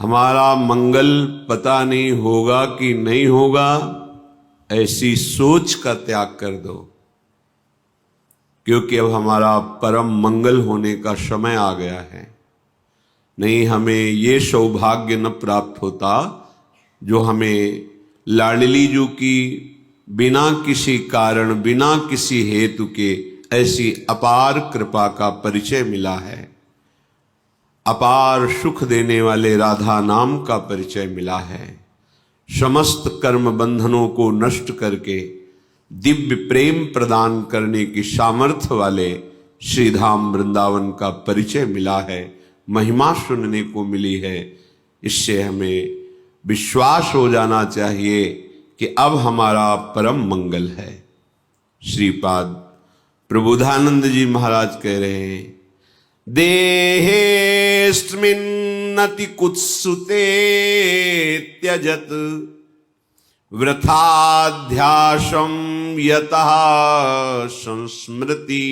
हमारा मंगल पता नहीं होगा कि नहीं होगा, ऐसी सोच का त्याग कर दो, क्योंकि अब हमारा परम मंगल होने का समय आ गया है। नहीं, हमें ये सौभाग्य न प्राप्त होता जो हमें लाडली जी की बिना किसी कारण, बिना किसी हेतु के ऐसी अपार कृपा का परिचय मिला है, अपार सुख देने वाले राधा नाम का परिचय मिला है, समस्त कर्म बंधनों को नष्ट करके दिव्य प्रेम प्रदान करने की सामर्थ्य वाले श्रीधाम वृंदावन का परिचय मिला है, महिमा सुनने को मिली है। इससे हमें विश्वास हो जाना चाहिए कि अब हमारा परम मंगल है। श्रीपाद प्रबोधानंद जी महाराज कह रहे हैं, देहेस्मिन्नति कुत्सुते त्यजत वृथाध्यासं यतः संस्मृति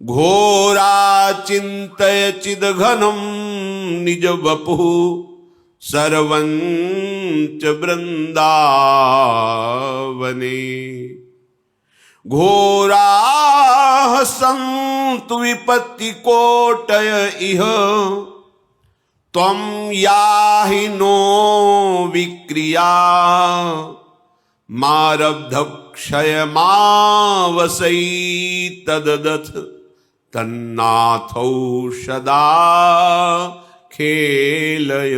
घोरा चिंतय चिदघनम निज वपुः सर्वंच वृंदावने घोराः सन्तु विपत्ति कोटय इह त्वं याहि नो विक्रिया मारब्ध क्षयमावसै तददथ तन्नाथौ सदा खेलय।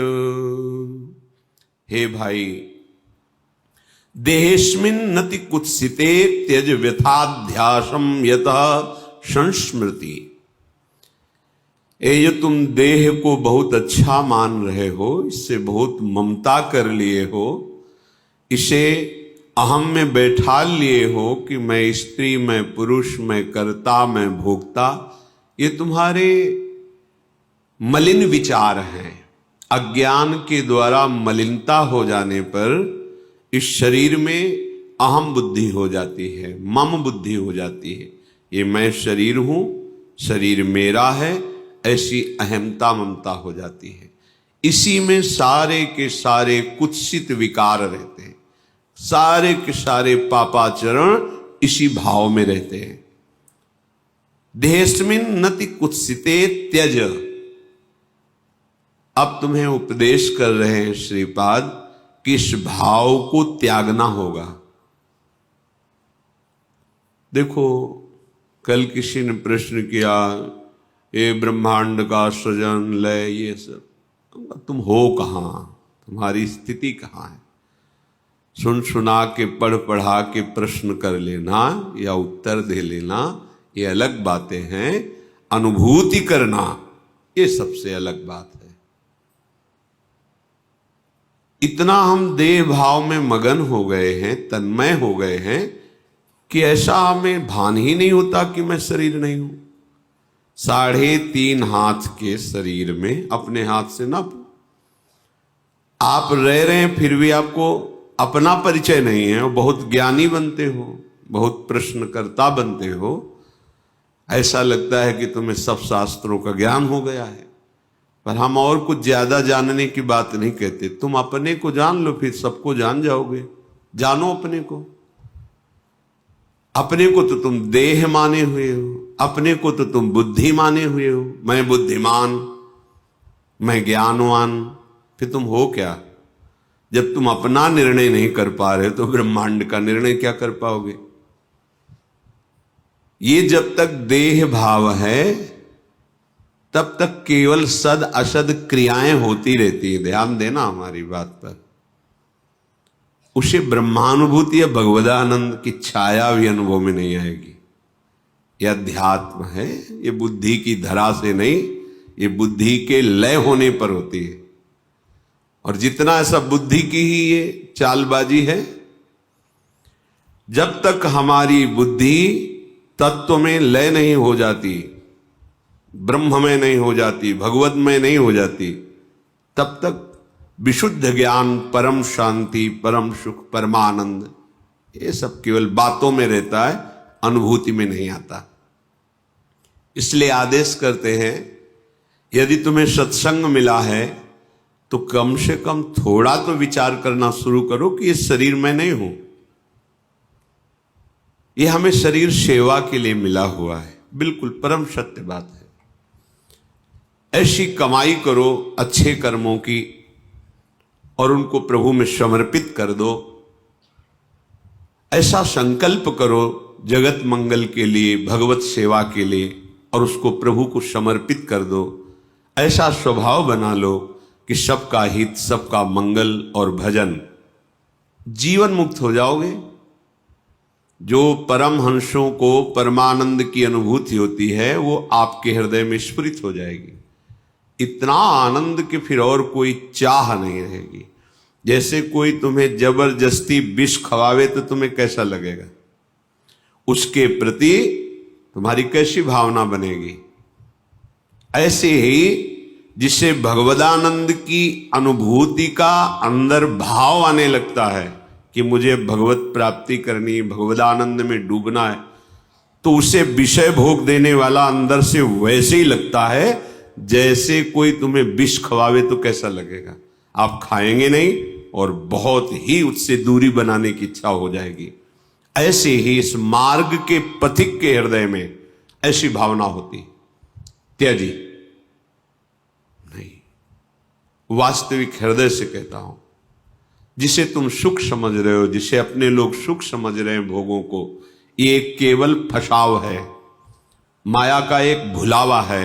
हे भाई, देहेस्मिन् नति कुत्सिते त्यज व्यथाध्यासम यतः संस्मृति। ये जो तुम देह को बहुत अच्छा मान रहे हो, इससे बहुत ममता कर लिए हो, इसे अहम में बैठा लिए हो कि मैं स्त्री, मैं पुरुष, मैं कर्ता, मैं भोक्ता, ये तुम्हारे मलिन विचार हैं। अज्ञान के द्वारा मलिनता हो जाने पर इस शरीर में अहम बुद्धि हो जाती है, मम बुद्धि हो जाती है। ये मैं शरीर हूं, शरीर मेरा है, ऐसी अहमता ममता हो जाती है। इसी में सारे के सारे कुत्सित विकार रहते हैं, सारे के सारे पापाचरण इसी भाव में रहते हैं। देहेस्मिन् नति कुत्सिते त्यज। अब तुम्हें उपदेश कर रहे हैं श्रीपाद कि इस भाव को त्यागना होगा। देखो, कल किसी ने प्रश्न किया, ये ब्रह्मांड का सृजन, लय, ये सब, तुम हो कहाँ, तुम्हारी स्थिति कहाँ है? सुन सुना के, पढ़ पढ़ा के प्रश्न कर लेना या उत्तर दे लेना, ये अलग बातें हैं। अनुभूति करना, ये सबसे अलग बात है। इतना हम देह भाव में मगन हो गए हैं, तन्मय हो गए हैं कि ऐसा हमें भान ही नहीं होता कि मैं शरीर नहीं हूं। 3.5 हाथ के शरीर में अपने हाथ से ना आप रह रहे हैं, फिर भी आपको अपना परिचय नहीं है। बहुत ज्ञानी बनते हो, बहुत प्रश्नकर्ता बनते हो, ऐसा लगता है कि तुम्हें सब शास्त्रों का ज्ञान हो गया है। पर हम और कुछ ज्यादा जानने की बात नहीं कहते। तुम अपने को जान लो, फिर सबको जान जाओगे। जानो अपने को। अपने को तो तुम देह माने हुए हो, अपने को तो तुम बुद्धि माने हुए हो। मैं बुद्धिमान, मैं ज्ञानवान, फिर तुम हो क्या? जब तुम अपना निर्णय नहीं कर पा रहे तो ब्रह्मांड का निर्णय क्या कर पाओगे? ये जब तक देह भाव है तब तक केवल सद असद क्रियाएं होती रहती है। ध्यान देना हमारी बात पर। उसे ब्रह्मानुभूति या भगवदानंद की छाया भी अनुभव में नहीं आएगी। यह अध्यात्म है, ये बुद्धि की धरा से नहीं, ये बुद्धि के लय होने पर होती है। और जितना ऐसा बुद्धि की ही ये चालबाजी है, जब तक हमारी बुद्धि तत्व में लय नहीं हो जाती, ब्रह्म में नहीं हो जाती, भगवत में नहीं हो जाती, तब तक विशुद्ध ज्ञान, परम शांति, परम सुख, परमानंद, ये सब केवल बातों में रहता है, अनुभूति में नहीं आता। इसलिए आदेश करते हैं, यदि तुम्हें सत्संग मिला है तो कम से कम थोड़ा तो विचार करना शुरू करो कि ये शरीर मैं नहीं हूं, ये हमें शरीर सेवा के लिए मिला हुआ है। बिल्कुल परम सत्य बात है। ऐसी कमाई करो अच्छे कर्मों की और उनको प्रभु में समर्पित कर दो। ऐसा संकल्प करो जगत मंगल के लिए, भगवत सेवा के लिए, और उसको प्रभु को समर्पित कर दो। ऐसा स्वभाव बना लो कि सबका हित, सबका मंगल और भजन, जीवन मुक्त हो जाओगे। जो परमहंसों को परमानंद की अनुभूति होती है वो आपके हृदय में स्फुरित हो जाएगी। इतना आनंद कि फिर और कोई चाह नहीं रहेगी। जैसे कोई तुम्हें जबरदस्ती विष खवावे तो तुम्हें कैसा लगेगा, उसके प्रति तुम्हारी कैसी भावना बनेगी। ऐसे ही जिसे भगवदानंद की अनुभूति का अंदर भाव आने लगता है कि मुझे भगवत प्राप्ति करनी, भगवदानंद में डूबना है, तो उसे विषय भोग देने वाला अंदर से वैसे ही लगता है जैसे कोई तुम्हें विष खवावे तो कैसा लगेगा। आप खाएंगे नहीं और बहुत ही उससे दूरी बनाने की इच्छा हो जाएगी। ऐसे ही इस मार्ग के पथिक के हृदय में ऐसी भावना होती। त्याजी नहीं, वास्तविक हृदय से कहता हूं, जिसे तुम सुख समझ रहे हो, जिसे अपने लोग सुख समझ रहे हैं भोगों को, ये केवल फसाव है, माया का एक भुलावा है,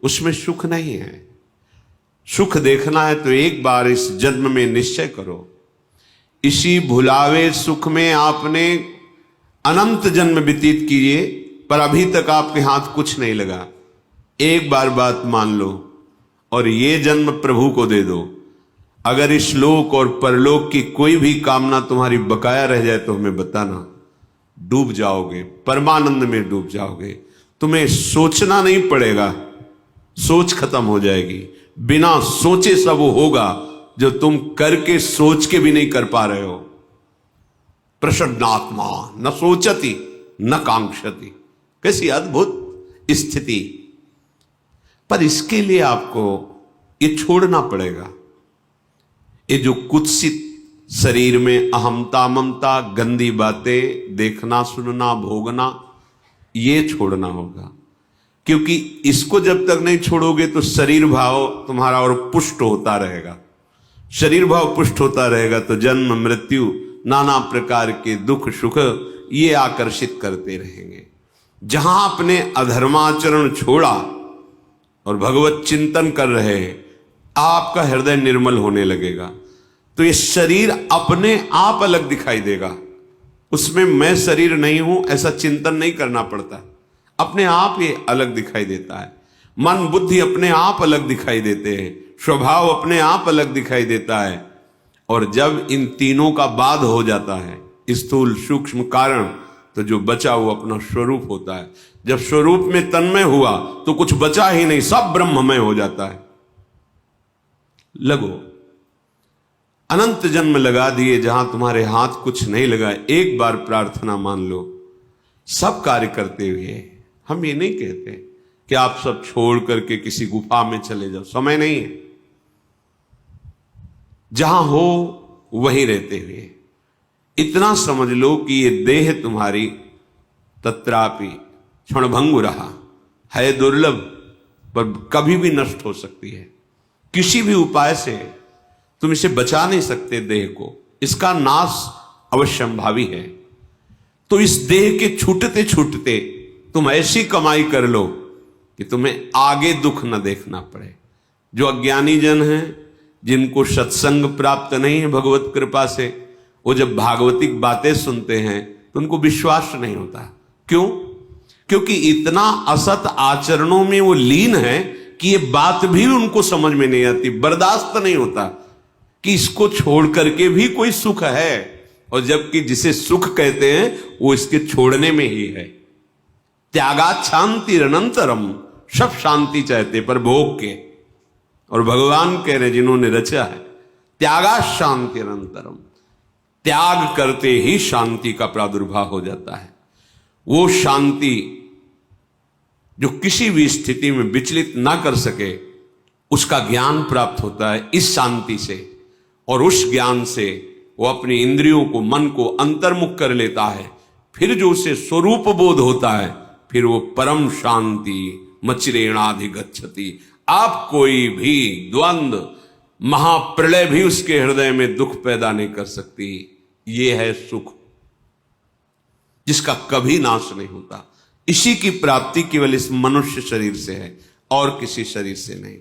उसमें सुख नहीं है। सुख देखना है तो एक बार इस जन्म में निश्चय करो। इसी भुलावे सुख में आपने अनंत जन्म व्यतीत किए, पर अभी तक आपके हाथ कुछ नहीं लगा। एक बार बात मान लो और ये जन्म प्रभु को दे दो। अगर इस लोक और परलोक की कोई भी कामना तुम्हारी बकाया रह जाए तो हमें बताना, डूब जाओगे, परमानंद में डूब जाओगे। तुम्हें सोचना नहीं पड़ेगा, सोच खत्म हो जाएगी। बिना सोचे सब होगा जो तुम करके सोच के भी नहीं कर पा रहे हो। प्रसन्नात्मा न सोचती न कांक्षति, कैसी अद्भुत स्थिति। पर इसके लिए आपको ये छोड़ना पड़ेगा। ये जो कुत्सित शरीर में अहमता ममता, गंदी बातें देखना, सुनना, भोगना, ये छोड़ना होगा। क्योंकि इसको जब तक नहीं छोड़ोगे तो शरीर भाव तुम्हारा और पुष्ट होता रहेगा। शरीर भाव पुष्ट होता रहेगा तो जन्म मृत्यु, नाना प्रकार के दुख सुख ये आकर्षित करते रहेंगे। जहां आपने अधर्माचरण छोड़ा और भगवत चिंतन कर रहे हैं, आपका हृदय निर्मल होने लगेगा। तो ये शरीर अपने आप अलग दिखाई देगा। उसमें मैं शरीर नहीं हूं ऐसा चिंतन नहीं करना पड़ता, अपने आप ये अलग दिखाई देता है। मन बुद्धि अपने आप अलग दिखाई देते हैं, स्वभाव अपने आप अलग दिखाई देता है। और जब इन तीनों का बाध हो जाता है, स्थूल सूक्ष्म कारण, तो जो बचा वो अपना स्वरूप होता है। जब स्वरूप में तन्मय हुआ तो कुछ बचा ही नहीं, सब ब्रह्ममय हो जाता है। लगो, अनंत जन्म लगा दिए जहां तुम्हारे हाथ कुछ नहीं लगा। एक बार प्रार्थना मान लो, सब कार्य करते हुए। हम ये नहीं कहते कि आप सब छोड़ करके किसी गुफा में चले जाओ, समय नहीं है। जहां हो वहीं रहते हुए इतना समझ लो कि ये देह तुम्हारी तत्रापि क्षणभंगु रहा है, दुर्लभ, पर कभी भी नष्ट हो सकती है। किसी भी उपाय से तुम इसे बचा नहीं सकते देह को, इसका नाश अवश्यंभावी है। तो इस देह के छूटते छूटते तुम ऐसी कमाई कर लो कि तुम्हें आगे दुख न देखना पड़े। जो अज्ञानी जन हैं, जिनको सत्संग प्राप्त नहीं है भगवत कृपा से, वो जब भागवतिक बातें सुनते हैं तो उनको विश्वास नहीं होता। क्यों? क्योंकि इतना असत आचरणों में वो लीन है कि ये बात भी उनको समझ में नहीं आती, बर्दाश्त नहीं होता कि इसको छोड़ करके भी कोई सुख है। और जबकि जिसे सुख कहते हैं वो इसके छोड़ने में ही है। त्यागात शांति अनंतरम, सब शांति चाहते पर भोग के। और भगवान कह रहे जिन्होंने रचा है, त्यागात शांति अनंतरम, त्याग करते ही शांति का प्रादुर्भाव हो जाता है। वो शांति जो किसी भी स्थिति में विचलित ना कर सके, उसका ज्ञान प्राप्त होता है इस शांति से, और उस ज्ञान से वो अपनी इंद्रियों को, मन को अंतर्मुख कर लेता है। फिर जो उसे स्वरूप बोध होता है, फिर वो परम शांति मचिरेणाधिगच्छति। आप कोई भी द्वंद्व, महाप्रलय भी उसके हृदय में दुख पैदा नहीं कर सकती। ये है सुख जिसका कभी नाश नहीं होता। इसी की प्राप्ति केवल इस मनुष्य शरीर से है और किसी शरीर से नहीं।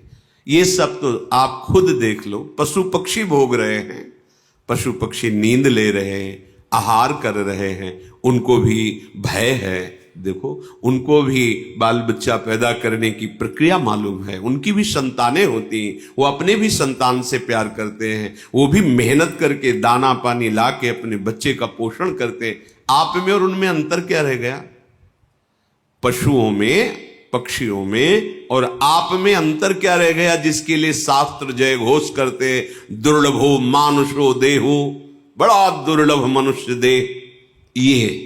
ये सब तो आप खुद देख लो, पशु पक्षी भोग रहे हैं, पशु पक्षी नींद ले रहे हैं, आहार कर रहे हैं, उनको भी भय है। देखो, उनको भी बाल बच्चा पैदा करने की प्रक्रिया मालूम है, उनकी भी संतानें होती, वो अपने भी संतान से प्यार करते हैं, वो भी मेहनत करके दाना पानी ला के अपने बच्चे का पोषण करते। आप में और उनमें अंतर क्या रह गया? पशुओं में, पक्षियों में और आप में अंतर क्या रह गया जिसके लिए शास्त्र जय घोष करते, दुर्लभो मानुषो देहो, बड़ा दुर्लभ मनुष्य देह।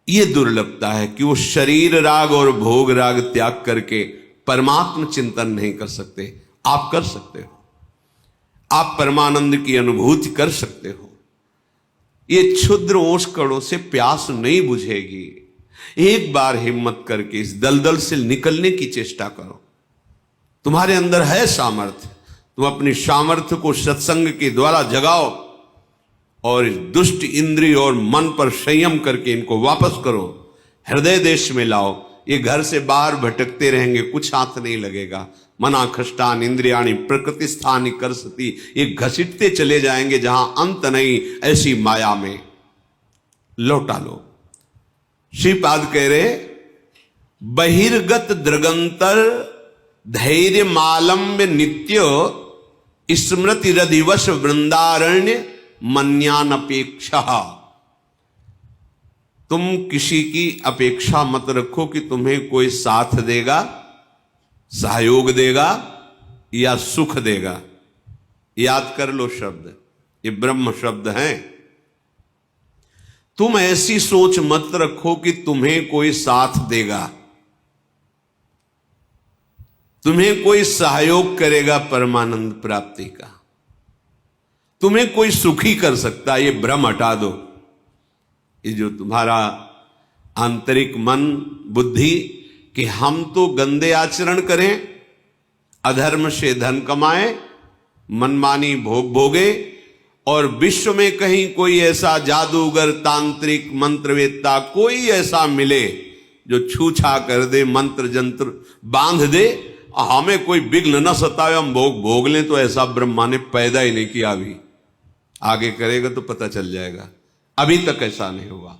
ये दुर्लभता है कि वो शरीर राग और भोग राग त्याग करके परमात्म चिंतन नहीं कर सकते। आप कर सकते हो, आप परमानंद की अनुभूति कर सकते हो। ये क्षुद्र ओस कणों से प्यास नहीं बुझेगी। एक बार हिम्मत करके इस दलदल से निकलने की चेष्टा करो। तुम्हारे अंदर है सामर्थ्य, तुम अपनी सामर्थ्य को सत्संग के द्वारा जगाओ और इस दुष्ट इंद्रिय और मन पर संयम करके इनको वापस करो, हृदय देश में लाओ। ये घर से बाहर भटकते रहेंगे, कुछ हाथ नहीं लगेगा। मना खष्टान इंद्रियाणी प्रकृति स्थानी कर सती, ये घसीटते चले जाएंगे जहां अंत नहीं, ऐसी माया में लौटा लो। श्रीपाद कह रहे, बहिर्गत दृगंतर धैर्य मालम्य नित्य स्मृति रधिवश वृंदारण्य मन्यान अपेक्षा। तुम किसी की अपेक्षा मत रखो कि तुम्हें कोई साथ देगा, सहयोग देगा या सुख देगा। याद कर लो शब्द, ये ब्रह्म शब्द हैं। तुम ऐसी सोच मत रखो कि तुम्हें कोई साथ देगा, तुम्हें कोई सहयोग करेगा परमानंद प्राप्ति का, तुम्हें कोई सुखी कर सकता। ये भ्रम हटा दो। ये जो तुम्हारा आंतरिक मन बुद्धि कि हम तो गंदे आचरण करें, अधर्म से धन कमाएं, मनमानी भोग भोगे, और विश्व में कहीं कोई ऐसा जादूगर, तांत्रिक, मंत्रवेत्ता कोई ऐसा मिले जो छूछा कर दे, मंत्र जंत्र बांध दे, हमें कोई विघ्न न सतावे, हम भोग लें, तो ऐसा ब्रह्मा ने पैदा ही नहीं किया। अभी आगे करेगा तो पता चल जाएगा। अभी तक ऐसा नहीं हुआ।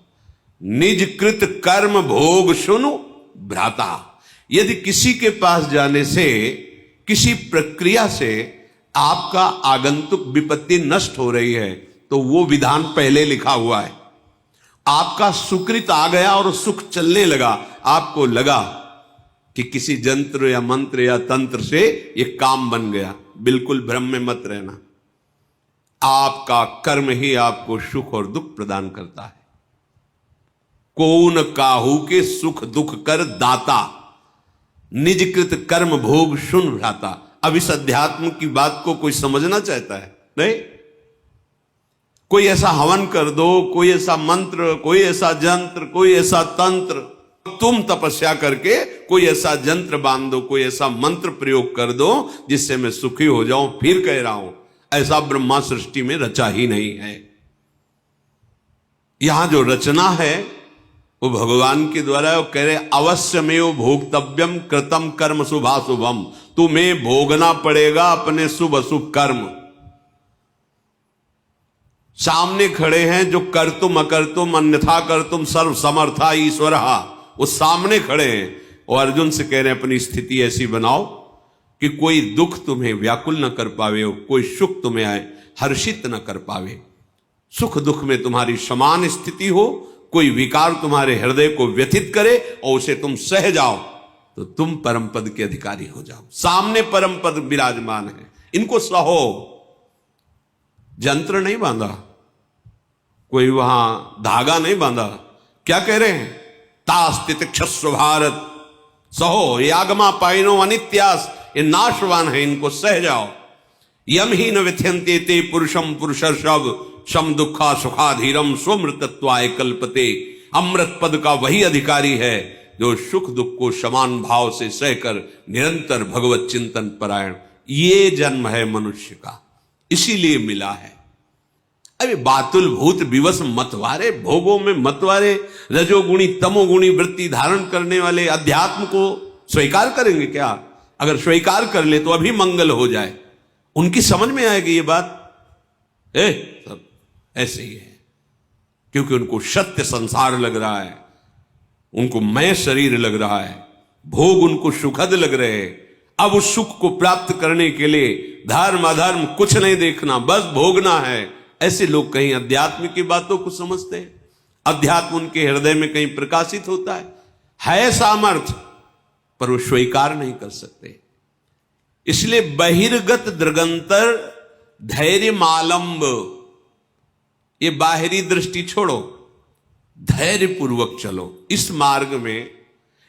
निज कृत कर्म भोग सुनु भ्राता। यदि किसी के पास जाने से, किसी प्रक्रिया से आपका आगंतुक विपत्ति नष्ट हो रही है, तो वो विधान पहले लिखा हुआ है। आपका सुकृत आ गया और सुख चलने लगा, आपको लगा कि किसी जंत्र या मंत्र या तंत्र से ये काम बन गया, बिल्कुल भ्रम में मत रहना। आपका कर्म ही आपको सुख और दुख प्रदान करता है। कौन काहू के सुख दुख कर दाता, निजकृत कर्म भोग सुन भ्राता। अब इस अध्यात्म की बात को कोई समझना चाहता है? नहीं। कोई ऐसा हवन कर दो, कोई ऐसा मंत्र, कोई ऐसा जंत्र, कोई ऐसा तंत्र, तुम तपस्या करके कोई ऐसा जंत्र बांध दो, कोई ऐसा मंत्र प्रयोग कर दो जिससे मैं सुखी हो जाऊं। फिर कह रहा हूं, ऐसा ब्रह्मा सृष्टि में रचा ही नहीं है। यहां जो रचना है वो भगवान के द्वारा। वो कह रहे, अवश्यमेव भोक्तव्यम कृतम कर्म शुभाशुभम। तुम्हें भोगना पड़ेगा अपने शुभ अशुभ कर्म। सामने खड़े हैं जो कर तुम अकर तुम अन्यथा कर तुम सर्व समर्था ईश्वर, वो सामने खड़े हैं और अर्जुन से कह रहे हैं, अपनी स्थिति ऐसी बनाओ कि कोई दुख तुम्हें व्याकुल न कर पावे, कोई सुख तुम्हें आए हर्षित न कर पावे। सुख दुख में तुम्हारी समान स्थिति हो, कोई विकार तुम्हारे हृदय को व्यथित करे और उसे तुम सह जाओ, तो तुम परम पद के अधिकारी हो जाओ। सामने परम पद विराजमान है, इनको सहो। जंत्र नहीं बांधा, कोई वहां धागा नहीं बांधा। क्या कह रहे हैं? तास्तित क्षस्व भारत सहो यागमा पाइनो अनित्यास। ये नाशवान है, इनको सह जाओ। यम ही न व्यथ्यन्ते ते पुरुषम पुरुषर्षभ सम दुखा सुखाधीरम स्वमृतत्वाय कल्पते। अमृत पद का वही अधिकारी है जो सुख दुख को समान भाव से सहकर निरंतर भगवत चिंतन परायण। ये जन्म है मनुष्य का, इसीलिए मिला है। अरे बातुल भूत विवश मतवारे, भोगों में मतवारे, रजोगुणी तमोगुणी वृत्ति धारण करने वाले अध्यात्म को स्वीकार करेंगे क्या? अगर स्वीकार कर ले तो अभी मंगल हो जाए। उनकी समझ में आएगी ये बात, सब ऐसे ही है, क्योंकि उनको सत्य संसार लग रहा है, उनको मैं शरीर लग रहा है, भोग उनको सुखद लग रहे हैं। अब उस सुख को प्राप्त करने के लिए धर्म अधर्म कुछ नहीं देखना, बस भोगना है। ऐसे लोग कहीं अध्यात्म की बातों को समझते हैं, अध्यात्म उनके हृदय में कहीं प्रकाशित होता है सामर्थ्य, पर वो स्वीकार नहीं कर सकते। इसलिए बहिर्गत दृगंतर धैर्य मालंब, ये बाहरी दृष्टि छोड़ो, धैर्य पूर्वक चलो। इस मार्ग में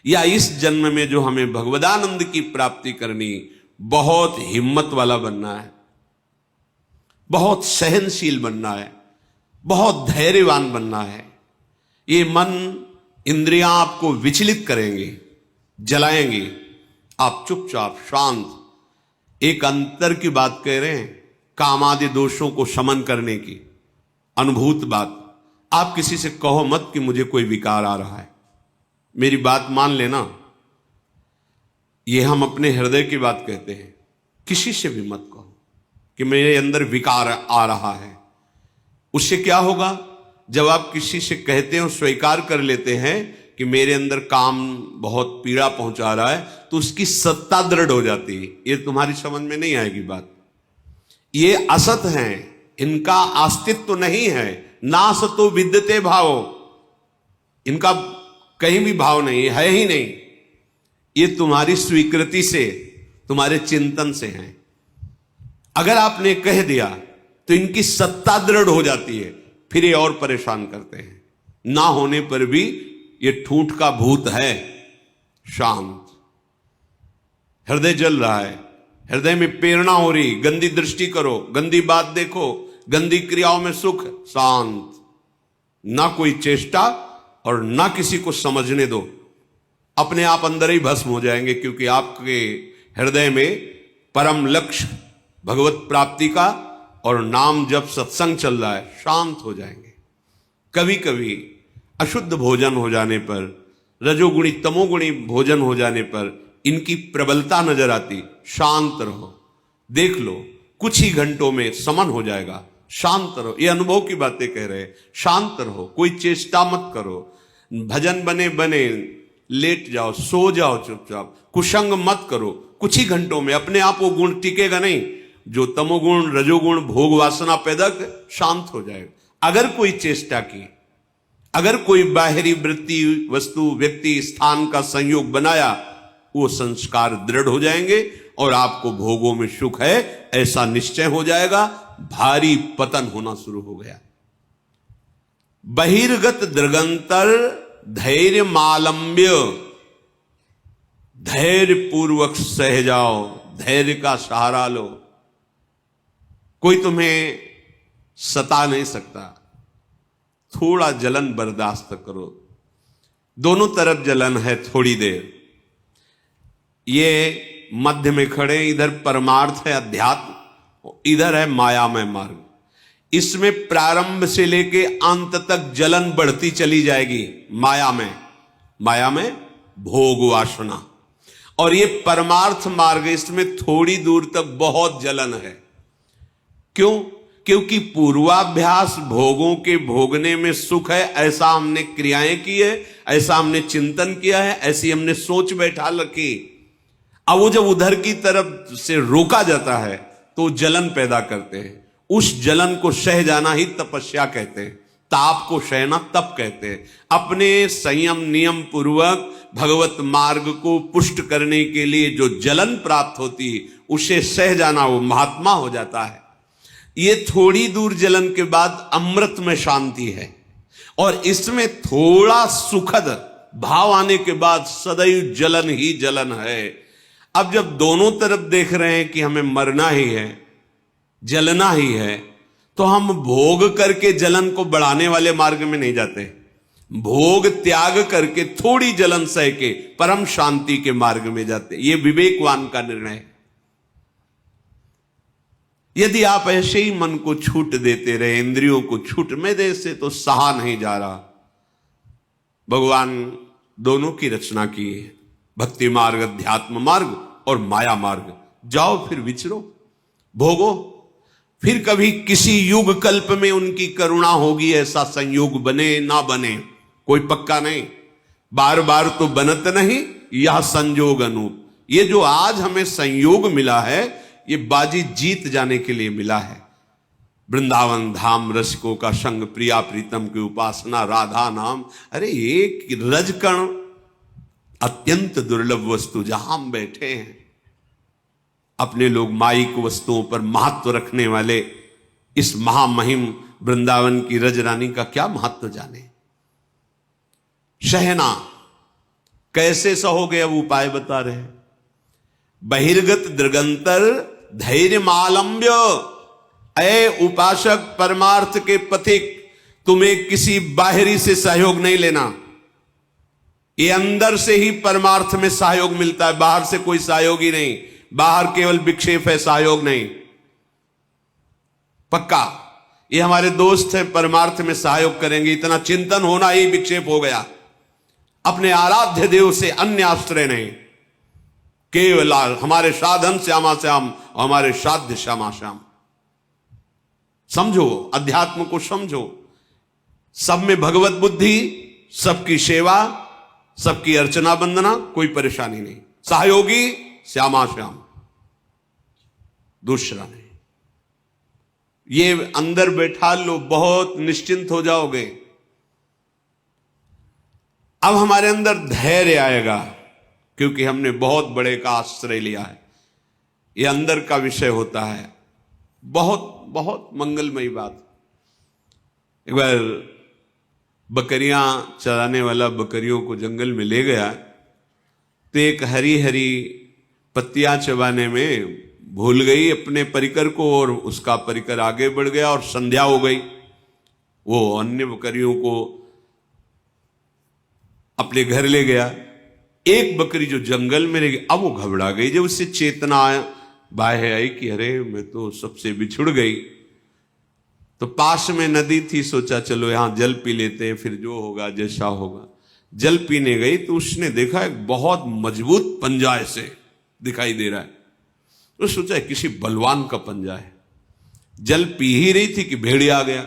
या इस जन्म में जो हमें भगवदानंद की प्राप्ति करनी, बहुत हिम्मत वाला बनना है, बहुत सहनशील बनना है, बहुत धैर्यवान बनना है। ये मन इंद्रियां आपको विचलित करेंगे, जलाएंगे, आप चुपचाप शांत। एक अंतर की बात कह रहे हैं, कामादि दोषों को शमन करने की अनुभूत बात। आप किसी से कहो मत कि मुझे कोई विकार आ रहा है, मेरी बात मान लेना। ये हम अपने हृदय की बात कहते हैं, किसी से भी मत कहो कि मेरे अंदर विकार आ रहा है। उससे क्या होगा? जब आप किसी से कहते हो, स्वीकार कर लेते हैं कि मेरे अंदर काम बहुत पीड़ा पहुंचा रहा है, तो उसकी सत्ता दृढ़ हो जाती है। ये तुम्हारी समझ में नहीं आएगी बात। ये असत हैं, इनका अस्तित्व तो नहीं है। नासतो विद्यते भाव, इनका कहीं भी भाव नहीं है ही नहीं। ये तुम्हारी स्वीकृति से, तुम्हारे चिंतन से है। अगर आपने कह दिया तो इनकी सत्ता दृढ़ हो जाती है, फिर ये और परेशान करते हैं। ना होने पर भी ये ठूठ का भूत है, शांत। हृदय जल रहा है, हृदय में प्रेरणा हो रही, गंदी दृष्टि करो, गंदी बात देखो, गंदी क्रियाओं में सुख, शांत। ना कोई चेष्टा और ना किसी को समझने दो, अपने आप अंदर ही भस्म हो जाएंगे, क्योंकि आपके हृदय में परम लक्ष्य भगवत प्राप्ति का और नाम जब सत्संग चल रहा है, शांत हो जाएंगे। कभी कभी अशुद्ध भोजन हो जाने पर, रजोगुणी तमोगुणी भोजन हो जाने पर इनकी प्रबलता नजर आती। शांत रहो, देख लो, कुछ ही घंटों में समन हो जाएगा। शांत रहो, ये अनुभव की बातें कह रहे हैं। शांत रहो, कोई चेष्टा मत करो। भजन बने बने लेट जाओ, सो जाओ चुपचाप, कुसंग मत करो। कुछ ही घंटों में अपने आप वो गुण टिकेगा नहीं जो तमोगुण रजोगुण भोग वासना पैदा कर, शांत हो जाएगा। अगर कोई चेष्टा की, अगर कोई बाहरी वृत्ति वस्तु व्यक्ति स्थान का संयोग बनाया, वो संस्कार दृढ़ हो जाएंगे और आपको भोगों में सुख है ऐसा निश्चय हो जाएगा। भारी पतन होना शुरू हो गया। बहिर्गत दृगंतर धैर्य मालंब्य, धैर्य पूर्वक सह जाओ, धैर्य का सहारा लो। कोई तुम्हें सता नहीं सकता, थोड़ा जलन बर्दाश्त करो। दोनों तरफ जलन है, थोड़ी देर। ये मध्य में खड़े, इधर परमार्थ है अध्यात्म, इधर है मायामय मार्ग। इसमें प्रारंभ से लेके अंत तक जलन बढ़ती चली जाएगी। माया में भोग वासना, और ये परमार्थ मार्ग, इसमें थोड़ी दूर तक बहुत जलन है। क्यों? क्योंकि पूर्वाभ्यास भोगों के भोगने में सुख है, ऐसा हमने क्रियाएं की है, ऐसा हमने चिंतन किया है, ऐसी हमने सोच बैठा रखी। अब वो जब उधर की तरफ से रोका जाता है तो जलन पैदा करते हैं। उस जलन को सह जाना ही तपस्या कहते हैं, ताप को सहना तप कहते हैं। अपने संयम नियम पूर्वक भगवत मार्ग को पुष्ट करने के लिए जो जलन प्राप्त होती है, उसे सह जाना, वो महात्मा हो जाता है। ये थोड़ी दूर जलन के बाद अमृत में शांति है, और इसमें थोड़ा सुखद भाव आने के बाद सदैव जलन ही जलन है। अब जब दोनों तरफ देख रहे हैं कि हमें मरना ही है, जलना ही है, तो हम भोग करके जलन को बढ़ाने वाले मार्ग में नहीं जाते। भोग त्याग करके थोड़ी जलन सह के परम शांति के मार्ग में जाते। ये विवेकवान का निर्णय है। यदि आप ऐसे ही मन को छूट देते रहे, इंद्रियों को छूट में दे से तो सहा नहीं जा रहा। भगवान दोनों की रचना की है, भक्ति मार्ग, अध्यात्म मार्ग और माया मार्ग। जाओ फिर विचरो, भोगो। फिर कभी किसी युग कल्प में उनकी करुणा होगी, ऐसा संयोग बने ना बने कोई पक्का नहीं। बार बार तो बनत नहीं, यह संयोग अनूप। ये जो आज हमें संयोग मिला है, ये बाजी जीत जाने के लिए मिला है। वृंदावन धाम, रसिकों का संग, प्रिया प्रीतम की उपासना, राधा नाम। अरे एक रजकण अत्यंत दुर्लभ वस्तु, जहां हम बैठे हैं, अपने लोग माइक वस्तुओं पर महत्व रखने वाले इस महामहिम वृंदावन की रजरानी का क्या महत्व जाने। सहना कैसे सहोगे, अब उपाय बता रहे हैं। बहिर्गत दृगंतर धैर्य मालंब्य। अय उपासक, परमार्थ के पथिक, तुम्हें किसी बाहरी से सहयोग नहीं लेना। ये अंदर से ही परमार्थ में सहयोग मिलता है, बाहर से कोई सहयोग ही नहीं। बाहर केवल विक्षेप है, सहयोग नहीं। पक्का ये हमारे दोस्त हैं, परमार्थ में सहयोग करेंगे, इतना चिंतन होना ही विक्षेप हो गया। अपने आराध्य देव से अन्य आश्रय नहीं, केवल हमारे साधन श्यामा श्याम, हमारे साध्य श्यामा श्याम। समझो, अध्यात्म को समझो। सब में भगवत बुद्धि, सबकी सेवा, सबकी अर्चना वंदना, कोई परेशानी नहीं। सहयोगी श्यामा श्याम, दूसरा नहीं। ये अंदर बैठा लो, बहुत निश्चिंत हो जाओगे। अब हमारे अंदर धैर्य आएगा, क्योंकि हमने बहुत बड़े का आश्रय लिया है। ये अंदर का विषय होता है। बहुत बहुत मंगलमयी बात। एक बार बकरियां चराने वाला बकरियों को जंगल में ले गया, तो एक हरी हरी पत्तियां चबाने में भूल गई अपने परिकर को, और उसका परिकर आगे बढ़ गया और संध्या हो गई। वो अन्य बकरियों को अपने घर ले गया। एक बकरी जो जंगल में रह गई, अब वो घबरा गई। जब उससे चेतना बाहर आई कि अरे मैं तो सबसे बिछुड़ गई, तो पास में नदी थी, सोचा चलो यहां जल पी लेते हैं, फिर जो होगा जैसा होगा। जल पीने गई तो उसने देखा एक बहुत मजबूत पंजा ऐसे दिखाई दे रहा है। तो सोचा किसी बलवान का पंजा है। जल पी ही रही थी कि भेड़िया आ गया।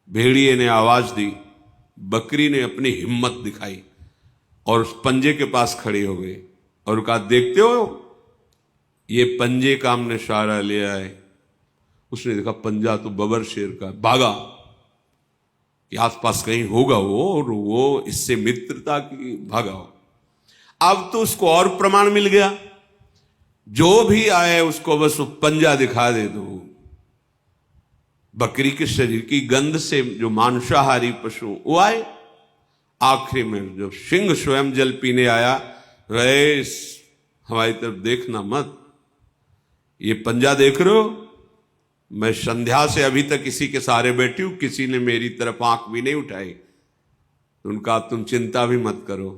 भेड़िए ने आवाज दी, बकरी ने अपनी हिम्मत दिखाई और उस पंजे के पास खड़ी हो गई और कहा, देखते हो ये पंजे का हमने सहारा लिया है। उसने देखा पंजा तो बबर शेर का। भागा कि आसपास कहीं होगा वो, और वो इससे मित्रता की, भागा। अब तो उसको और प्रमाण मिल गया, जो भी आए उसको बस वो पंजा दिखा दे दो। बकरी के शरीर की गंध से जो मांसाहारी पशु वो आए। आखिरी में जो सिंह स्वयं जल पीने आया, रेस हमारी तरफ देखना मत, ये पंजा देख रहे हो, मैं संध्या से अभी तक इसी के सहारे बैठी हूं, किसी ने मेरी तरफ आंख भी नहीं उठाई। तो उनका तुम चिंता भी मत करो,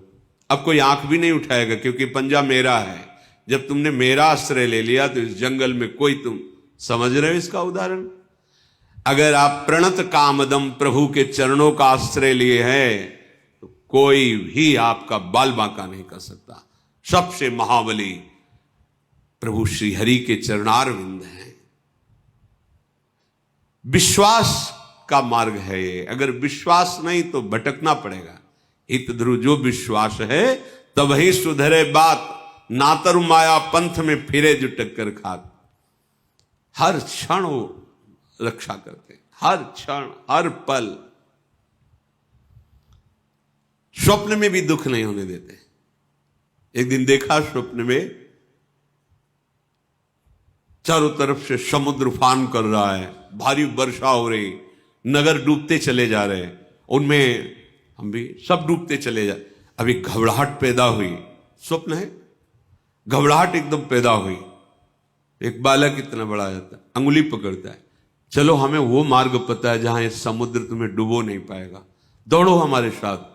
अब कोई आंख भी नहीं उठाएगा, क्योंकि पंजा मेरा है। जब तुमने मेरा आश्रय ले लिया तो इस जंगल में कोई, तुम समझ रहे हो इसका उदाहरण। अगर आप प्रणत कामदम प्रभु के चरणों का आश्रय लिए हैं, तो कोई भी आपका बाल बांका नहीं कर सकता। सबसे महाबली प्रभु श्री हरि के चरणारविंद हैं। विश्वास का मार्ग है ये। अगर विश्वास नहीं तो भटकना पड़ेगा। हित ध्रुव जो विश्वास है तब ही सुधरे बात, नातर माया पंथ में फिरे जो टक्कर खात। हर क्षण वो रक्षा करते, हर क्षण, हर पल। स्वप्न में भी दुख नहीं होने देते। एक दिन देखा स्वप्न में, चारों तरफ से समुद्र उफान कर रहा है, भारी वर्षा हो रही, नगर डूबते चले जा रहे हैं, उनमें हम भी सब डूबते चले जा। अभी घबराहट पैदा हुई, स्वप्न है, घबराहट एकदम पैदा हुई। एक बालक इतना बड़ा जाता है, अंगुली पकड़ता है, चलो हमें वो मार्ग पता है जहां ये समुद्र तुम्हें डुबो नहीं पाएगा, दौड़ो हमारे साथ।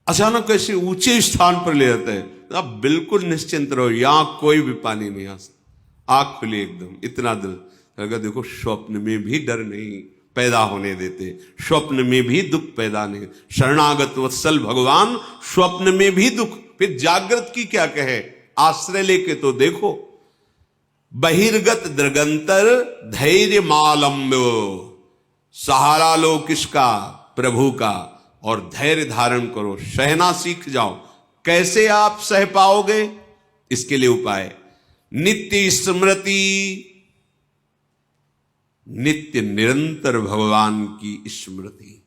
अचानक ऐसे ऊंचे स्थान पर ले जाता है, आप बिल्कुल निश्चिंत रहो, यहां कोई भी पानी नहीं आ सकता। आंख खुली एकदम, इतना दिल लगा, देखो स्वप्न में भी डर नहीं पैदा होने देते, स्वप्न में भी दुख पैदा नहीं। शरणागत वत्सल भगवान स्वप्न में भी दुख, फिर जागृत की क्या कहे, आश्रय लेके तो देखो। बहिर्गत दृगंतर धैर्य मालम्ब, सहारा लो किसका, प्रभु का, और धैर्य धारण करो, सहना सीख जाओ। कैसे आप सह पाओगे, इसके लिए उपाय नित्य स्मृति, नित्य निरंतर भगवान की स्मृति।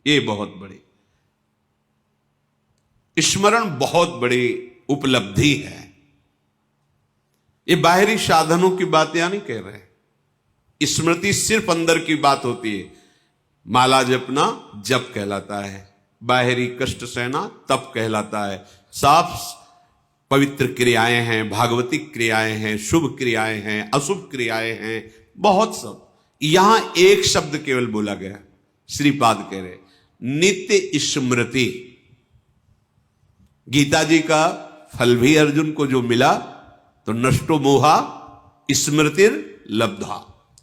ये बहुत बड़े स्मरण, बहुत बड़ी उपलब्धि है। ये बाहरी साधनों की बात यहां नहीं कह रहे, स्मृति सिर्फ अंदर की बात होती है। माला जपना जप कहलाता है, बाहरी कष्ट सहना तप कहलाता है। साफ पवित्र क्रियाएं हैं, भागवतिक क्रियाएं हैं, शुभ क्रियाएं हैं, अशुभ क्रियाएं हैं, बहुत सब। यहां एक शब्द केवल बोला गया, श्रीपाद कह रहे नित्य स्मृति। गीता जी का फल भी अर्जुन को जो मिला, तो नष्टो मोहा स्मृतिर लब्धा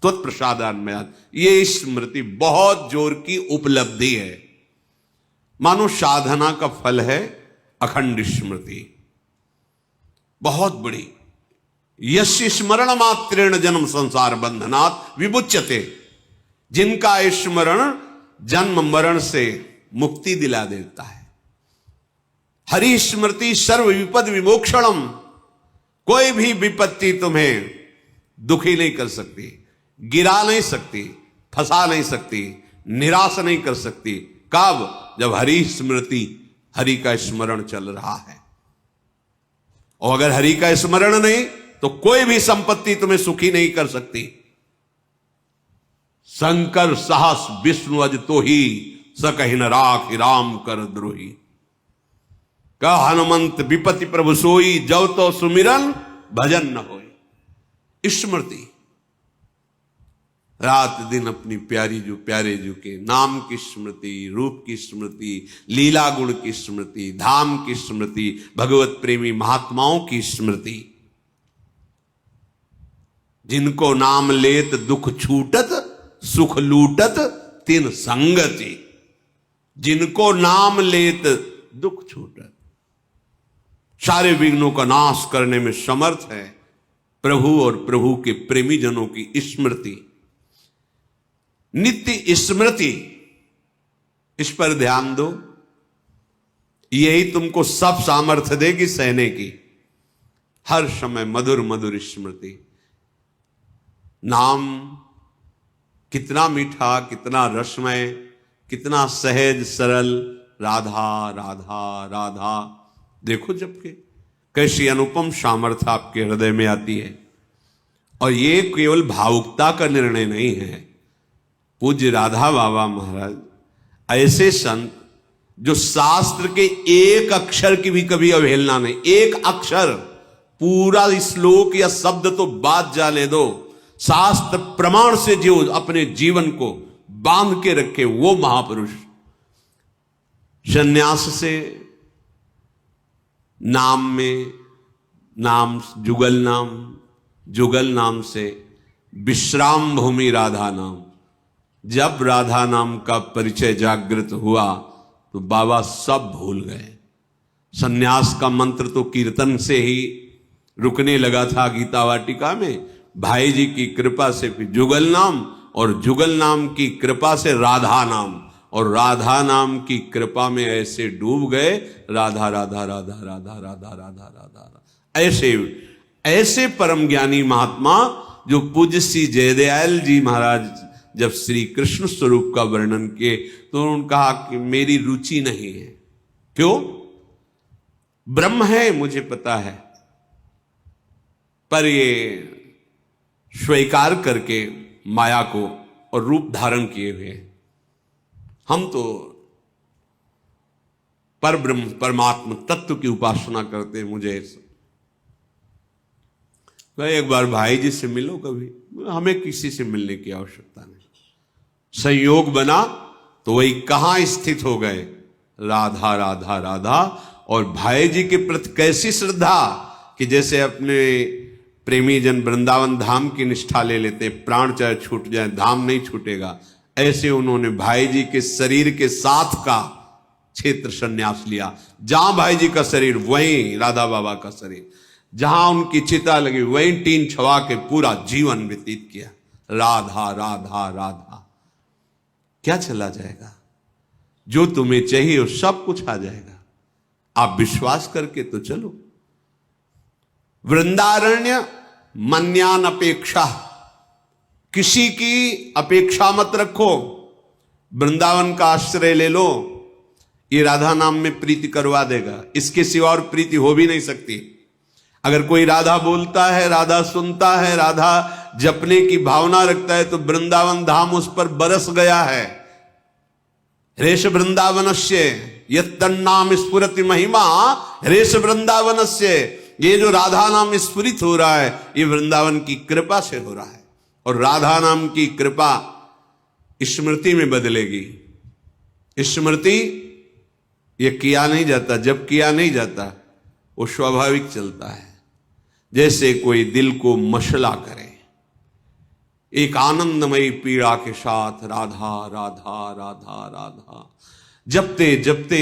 त्वत्प्रसादान्मयात्, ये स्मृति बहुत जोर की उपलब्धि है। मानो साधना का फल है अखंड स्मृति, बहुत बड़ी। यस्य स्मरण मात्रेण जन्म संसार बंधनात् विमुच्यते, जिनका स्मरण जन्म मरण से मुक्ति दिला देता है। हरि स्मृति सर्व विपद विमोक्षणम, कोई भी विपत्ति तुम्हें दुखी नहीं कर सकती, गिरा नहीं सकती, फंसा नहीं सकती, निराश नहीं कर सकती। कब, जब हरि स्मृति, हरि का स्मरण चल रहा है। और अगर हरि का स्मरण नहीं, तो कोई भी संपत्ति तुम्हें सुखी नहीं कर सकती। शंकर सहस विष्णु अज तो ही, सकहि न राख राम कर द्रोही। का हनुमंत विपति प्रभु सोई, जब तो सुमिरन भजन न होई। स्मृति रात दिन अपनी प्यारी जो प्यारे जो के नाम की स्मृति, रूप की स्मृति, लीला गुण की स्मृति, धाम की स्मृति, भगवत प्रेमी महात्माओं की स्मृति। जिनको नाम लेत दुख छूटत, सुख लूटत तिन संगति। जिनको नाम लेत दुख छूटत, सारे विघ्नों का नाश करने में समर्थ है प्रभु और प्रभु के प्रेमी जनों की स्मृति। नित्य स्मृति, इस पर ध्यान दो, यही तुमको सब सामर्थ्य देगी सहने की। हर समय मधुर मधुर स्मृति। नाम कितना मीठा, कितना रसमय, कितना सहज सरल, राधा राधा राधा। देखो जबकि कैसी अनुपम सामर्थ्य आपके हृदय में आती है। और ये केवल भावुकता का निर्णय नहीं है। पूज्य राधा बाबा महाराज ऐसे संत जो शास्त्र के एक अक्षर की भी कभी अवहेलना नहीं, एक अक्षर, पूरा श्लोक या शब्द तो बात जाने दो, शास्त्र प्रमाण से जो अपने जीवन को बांध के रखे, वो महापुरुष। संन्यास से नाम में नाम, जुगल नाम से विश्राम भूमि राधा नाम। जब राधा नाम का परिचय जागृत हुआ तो बाबा सब भूल गए। सन्यास का मंत्र तो कीर्तन से ही रुकने लगा था गीता वाटिका में। भाई जी की कृपा से फिर जुगल नाम, और जुगल नाम की कृपा से राधा नाम, और राधा नाम की कृपा में ऐसे डूब गए, राधा राधा राधा राधा राधा राधा राधा। ऐसे ऐसे परम ज्ञानी महात्मा जो पूज्य श्री जयदयाल जी महाराज जब श्री कृष्ण स्वरूप का वर्णन किए तो उन्होंने कहा कि मेरी रुचि नहीं है। क्यों? ब्रह्म है मुझे पता है, पर ये स्वीकार करके माया को और रूप धारण किए हुए हैं। हम तो पर ब्रह्म परमात्मा तत्व की उपासना करते हैं। मुझे कहे एक बार भाई जी से मिलो कभी, हमें किसी से मिलने की आवश्यकता नहीं। संयोग बना तो वही कहां स्थित हो गए, राधा राधा राधा। और भाई जी के प्रति कैसी श्रद्धा कि जैसे अपने प्रेमी जन वृंदावन धाम की निष्ठा ले लेते, प्राण चाहे छूट जाए धाम नहीं छूटेगा, ऐसे उन्होंने भाई जी के शरीर के साथ का क्षेत्र संन्यास लिया। जहां भाई जी का शरीर वहीं राधा बाबा का शरीर, जहां उनकी चिता लगी वहीं टीन छवा के पूरा जीवन व्यतीत किया। राधा राधा राधा। क्या चला जाएगा? जो तुम्हें चाहिए वो सब कुछ आ जाएगा। आप विश्वास करके तो चलो। वृंदारण्य मन्यान अपेक्षा, किसी की अपेक्षा मत रखो। वृंदावन का आश्रय ले लो, ये राधा नाम में प्रीति करवा देगा। इसके सिवा और प्रीति हो भी नहीं सकती। अगर कोई राधा बोलता है, राधा सुनता है, राधा जपने की भावना रखता है, तो वृंदावन धाम उस पर बरस गया है। रेश वृंदावनस्य यत्तन्नाम स्फुरति महिमा रेश वृंदावनस्य। ये जो राधा नाम स्फुरित हो रहा है, ये वृंदावन की कृपा से हो रहा है। और राधा नाम की कृपा स्मृति में बदलेगी। स्मृति ये किया नहीं जाता, जब किया नहीं जाता वो स्वाभाविक चलता है। जैसे कोई दिल को मसला करे, एक आनंदमयी पीड़ा के साथ राधा राधा राधा राधा जपते जपते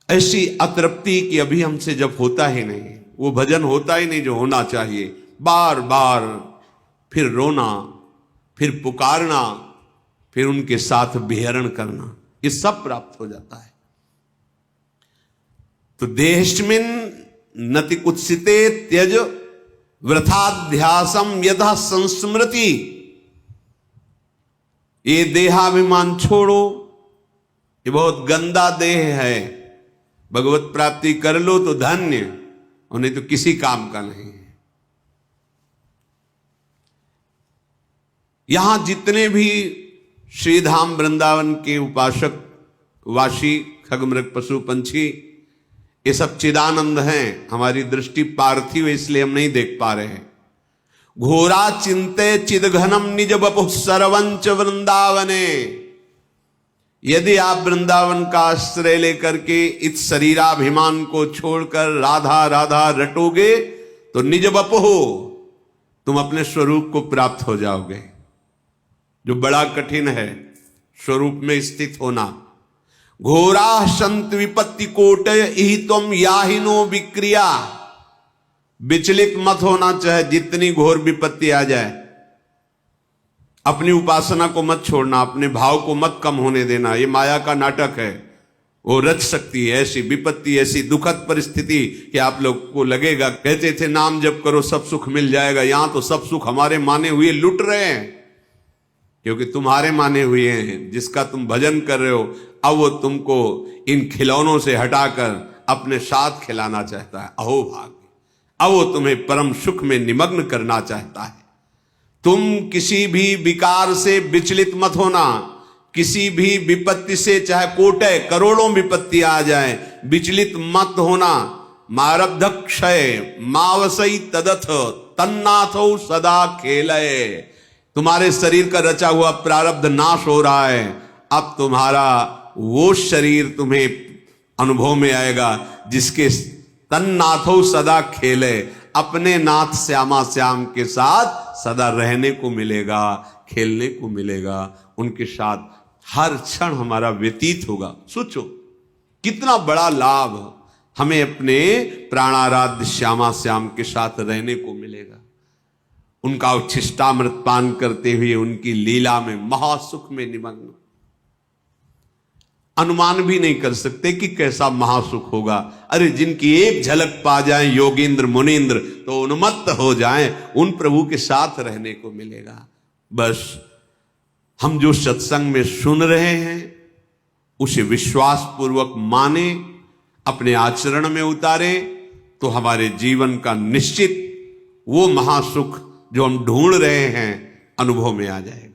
ऐसी अतृप्ति कि अभी हमसे जब होता ही नहीं, वो भजन होता ही नहीं जो होना चाहिए। बार बार फिर रोना, फिर पुकारना, फिर उनके साथ विहरण करना, ये सब प्राप्त हो जाता है। तो देहस्मिन् नति कुत्सिते त्यज वृथाध्यासम यथा संस्मृति। ये देहाभिमान छोड़ो, ये बहुत गंदा देह है। भगवत प्राप्ति कर लो तो धन्य, और नहीं तो किसी काम का नहीं है। यहां जितने भी श्रीधाम वृंदावन के उपासक वासी खगमृग पशु पंछी, ये सब चिदानंद हैं। हमारी दृष्टि पार्थिव है, इसलिए हम नहीं देख पा रहे हैं। घोरा चिंते चिदघनम निज बपु सर्वंच वृंदावने। यदि आप वृंदावन का आश्रय लेकर के इस शरीराभिमान को छोड़कर राधा राधा रटोगे तो निज बपु तुम अपने स्वरूप को प्राप्त हो जाओगे, जो बड़ा कठिन है स्वरूप में स्थित होना। घोरा संत विपत्ति कोट ही तुम याहिनो विक्रिया। विचलित मत होना, चाहे जितनी घोर विपत्ति आ जाए। अपनी उपासना को मत छोड़ना, अपने भाव को मत कम होने देना। ये माया का नाटक है, वो रच सकती है ऐसी विपत्ति, ऐसी दुखद परिस्थिति कि आप लोग को लगेगा, कहते थे नाम जप करो सब सुख मिल जाएगा। यहां तो सब सुख हमारे माने हुए लुट रहे हैं, क्योंकि तुम्हारे माने हुए हैं। जिसका तुम भजन कर रहे हो, अब वो तुमको इन खिलौनों से हटाकर अपने साथ खिलाना चाहता है। अहो भाग्य! अब वो तुम्हें परम सुख में निमग्न करना चाहता है। तुम किसी भी विकार से विचलित मत होना, किसी भी विपत्ति से, चाहे कोटय करोड़ों विपत्ति आ जाए, विचलित मत होना। मारब्ध क्षय मावसई तदथ तन्नाथो सदा खेलय। तुम्हारे शरीर का रचा हुआ प्रारब्ध नाश हो रहा है। अब तुम्हारा वो शरीर तुम्हें अनुभव में आएगा जिसके तन्नाथो सदा खेले, अपने नाथ श्यामा श्याम के साथ सदा रहने को मिलेगा, खेलने को मिलेगा। उनके साथ हर क्षण हमारा व्यतीत होगा। सोचो कितना बड़ा लाभ हमें अपने प्राणाराध्य श्यामा श्याम के साथ रहने को मिलेगा। उनका उच्छिष्टामृत पान करते हुए उनकी लीला में महासुख में निमग्न, अनुमान भी नहीं कर सकते कि कैसा महासुख होगा। अरे जिनकी एक झलक पा जाएं योगींद्र मुनींद्र तो उन्मत्त हो जाएं, उन प्रभु के साथ रहने को मिलेगा। बस हम जो सत्संग में सुन रहे हैं उसे विश्वास पूर्वक माने, अपने आचरण में उतारे, तो हमारे जीवन का निश्चित वो महासुख जो हम ढूंढ रहे हैं अनुभव में आ जाएगा।